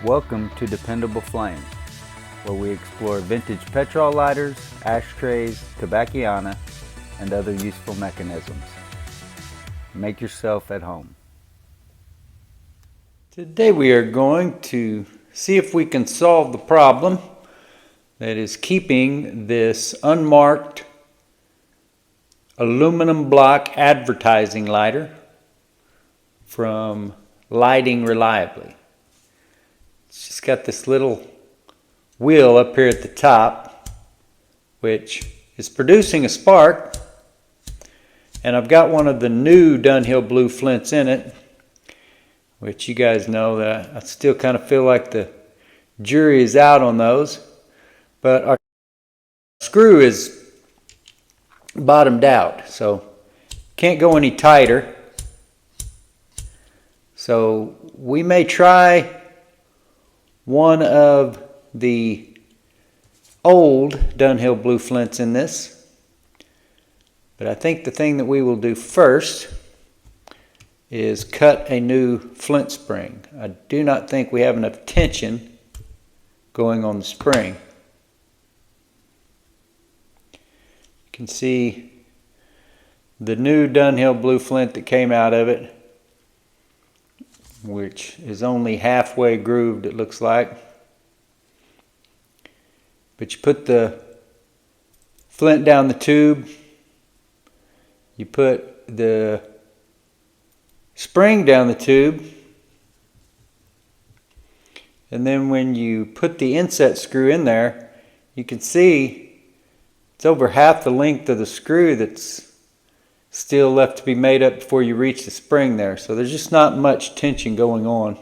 Welcome to Dependable Flame, where we explore vintage petrol lighters, ashtrays, tobacconiana, and other useful mechanisms. Make yourself at home. Today we are going to see if we can solve the problem that is keeping this unmarked aluminum block advertising lighter from lighting reliably. It's just got this little wheel up here at the top, which is producing a spark, and I've got one of the new Dunhill blue Flints in it, which you guys know that I still kind of feel like the jury is out on those, but our screw is bottomed out, so can't go any tighter. So we may try one of the old Dunhill blue Flints in this, but I think the thing that we will do first is cut a new Flint spring. I do not think we have enough tension going on the spring. You can see the new Dunhill blue Flint that came out of it, which is only halfway grooved, it looks like. But you put the flint down the tube, you put the spring down the tube, and then when you put the inset screw in there, you can see it's over half the length of the screw that's still left to be made up before you reach the spring there. So there's just not much tension going on.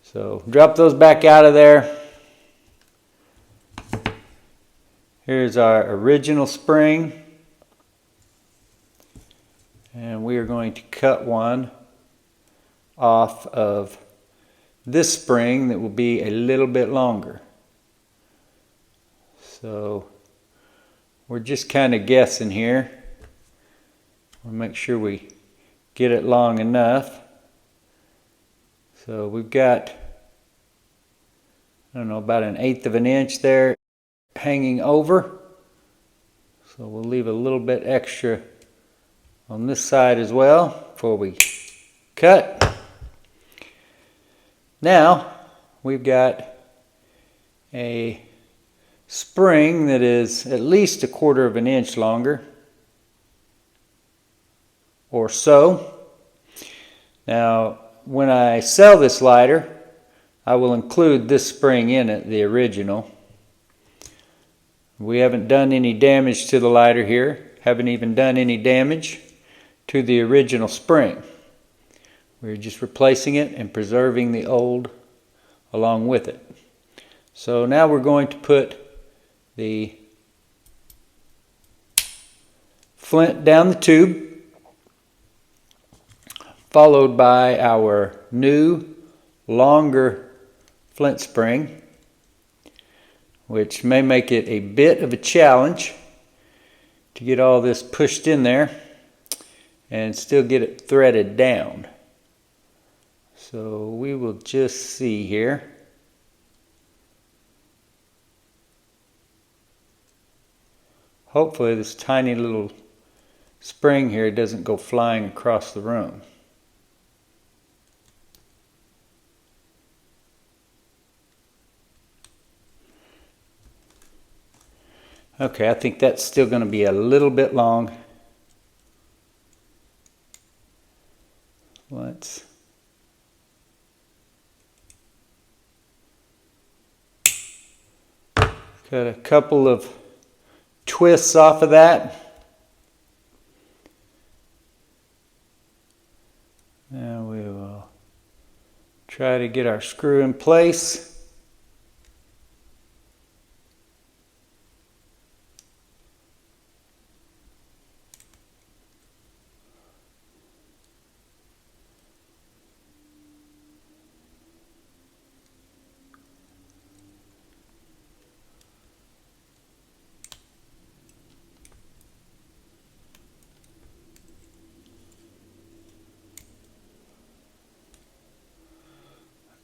So drop those back out of there. Here's our original spring. And we are going to cut one off of this spring that will be a little bit longer. So we're just kind of guessing here. We'll make sure we get it long enough. So we've got, I don't know, about 1/8 of an inch there hanging over. So we'll leave a little bit extra on this side as well before we cut. Now we've got a spring that is at least 1/4 of an inch longer or so. Now when I sell this lighter, I will include this spring in it, the original. We haven't done any damage to the lighter here, haven't even done any damage to the original spring. We're just replacing it and preserving the old along with it. So now we're going to put the flint down the tube, followed by our new longer flint spring, which may make it a bit of a challenge to get all this pushed in there and still get it threaded down. So we will just see here. Hopefully this tiny little spring here doesn't go flying across the room. Okay, I think that's still going to be a little bit long. Let's cut a couple of twists off of that. Now we will try to get our screw in place.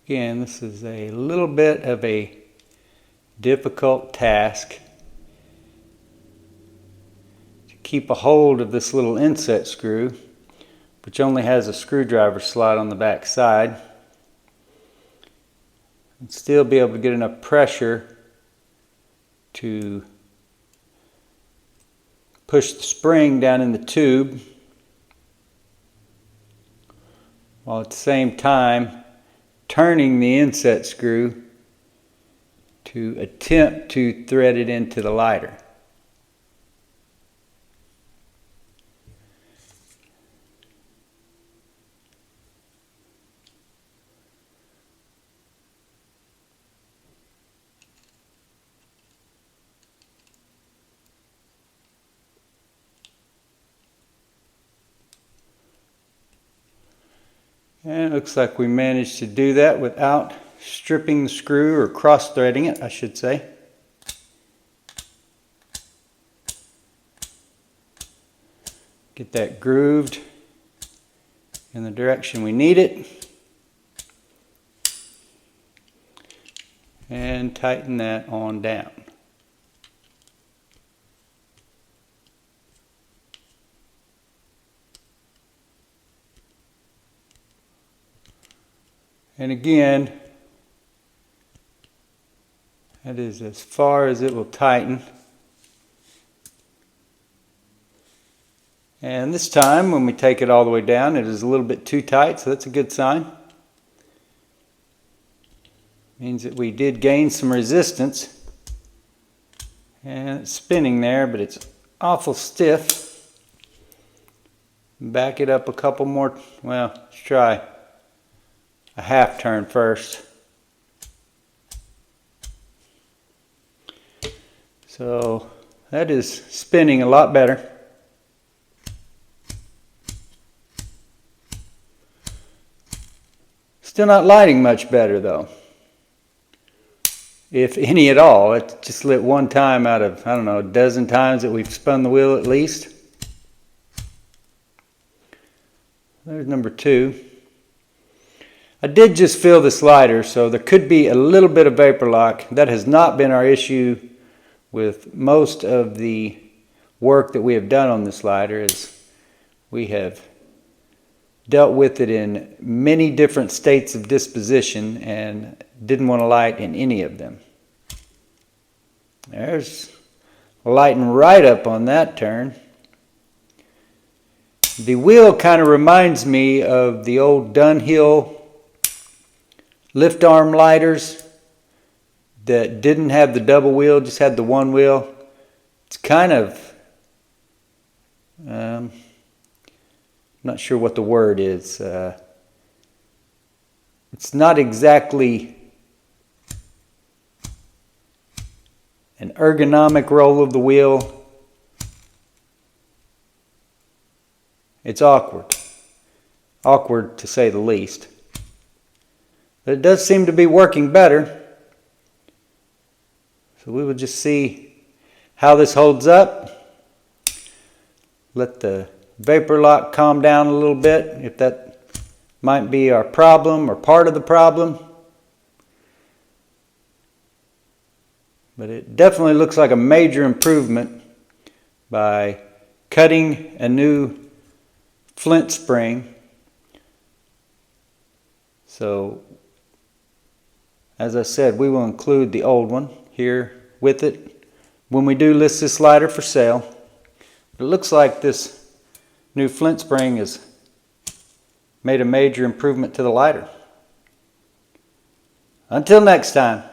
Again, this is a little bit of a difficult task to keep a hold of this little inset screw, which only has a screwdriver slot on the back side, and still be able to get enough pressure to push the spring down in the tube, while at the same time turning the inset screw to attempt to thread it into the lighter. And it looks like we managed to do that without stripping the screw, or cross-threading it, I should say. Get that grooved in the direction we need it. And tighten that on down. And again, that is as far as it will tighten. And this time, when we take it all the way down, it is a little bit too tight, so that's a good sign. Means that we did gain some resistance. And it's spinning there, but it's awful stiff. Back it up a couple more, well, let's try a half turn first. So that is spinning a lot better. Still not lighting much better though, if any at all. It just lit one time out of, I don't know, a dozen times that we've spun the wheel at least. There's number 2. I did just fill this lighter, so there could be a little bit of vapor lock. That has not been our issue with most of the work that we have done on this lighter, as we have dealt with it in many different states of disposition and didn't want to light in any of them. There's lighting right up on that turn. The wheel kind of reminds me of the old Dunhill lift arm lighters that didn't have the double wheel, just had the one wheel. It's kind of, not sure what the word is. It's not exactly an ergonomic roll of the wheel. It's awkward. Awkward to say the least. But it does seem to be working better. So we will just see how this holds up. Let the vapor lock calm down a little bit, if that might be our problem or part of the problem. But it definitely looks like a major improvement by cutting a new Flint spring. So, as I said, we will include the old one here with it when we do list this lighter for sale. It looks like this new Flint spring has made a major improvement to the lighter. Until next time.